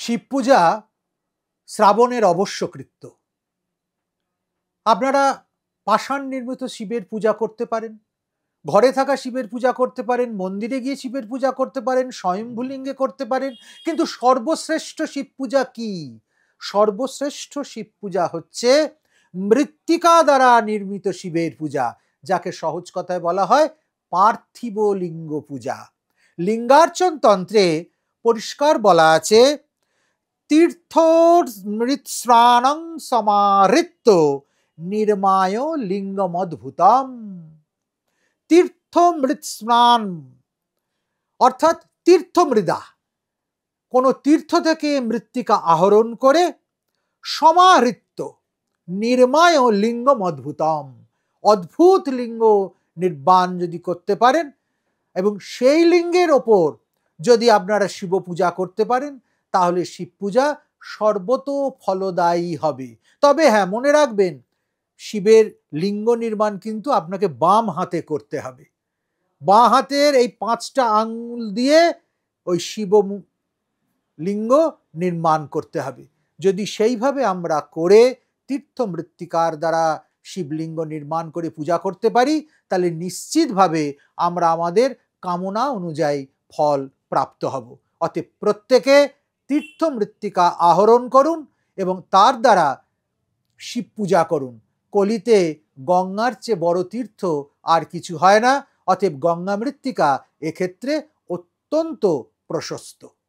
শিব পূজা শ্রাবণের অবশ্য কৃত্য। আপনারা পাষাণ নির্মিত শিবের পূজা করতে পারেন, ঘরে থাকা শিবের পূজা করতে পারেন, মন্দিরে গিয়ে শিবের পূজা করতে পারেন, স্বয়ম্ভুলিঙ্গে করতে পারেন। কিন্তু সর্বশ্রেষ্ঠ শিব পূজা কি? সর্বশ্রেষ্ঠ শিব পূজা হচ্ছে মৃত্তিকা দ্বারা নির্মিত শিবের পূজা, যাকে সহজ কথায় বলা হয় পার্থিব লিঙ্গ পূজা। লিঙ্গার্চন তন্ত্রে পরিষ্কার বলা আছে, তীর্থোমৃৎস্নানং সমাহৃত্য নির্মায় লিঙ্গমদ্ভুতম। তীর্থমৃৎস্নান অর্থাৎ তীর্থমৃদা, কোন তীর্থ থেকে মৃত্তিকা আহরণ করে সমাহৃত্য নির্মায় লিঙ্গম অদ্ভুতম, অদ্ভুত লিঙ্গ নির্মাণ যদি করতে পারেন এবং সেই লিঙ্গের ওপর যদি আপনারা শিব পূজা করতে পারেন, তাহলে শিব পূজা সর্বত ফলদায়ী হবে। তবে হ্যাঁ, মনে রাখবেন, শিবের লিঙ্গ নির্মাণ কিন্তু আপনাকে বাম হাতে করতে হবে। বাঁ হাতের এই 5টা আঙ্গুল দিয়ে ওই শিব লিঙ্গ নির্মাণ করতে হবে। যদি সেইভাবে আমরা করে তীর্থ মৃত্তিকার দ্বারা শিবলিঙ্গ নির্মাণ করে পূজা করতে পারি, তাহলে নিশ্চিতভাবে আমরা আমাদের কামনা অনুযায়ী ফল প্রাপ্ত হব। অতএব প্রত্যেকে তীর্থ মৃত্তিকা আহরণ করুন এবং তার দ্বারা শিব পূজা করুন। কলিতে গঙ্গার চেয়ে বড় তীর্থ আর কিছু হয় না। অতএব গঙ্গা মৃত্তিকা এক্ষেত্রে অত্যন্ত প্রশস্ত।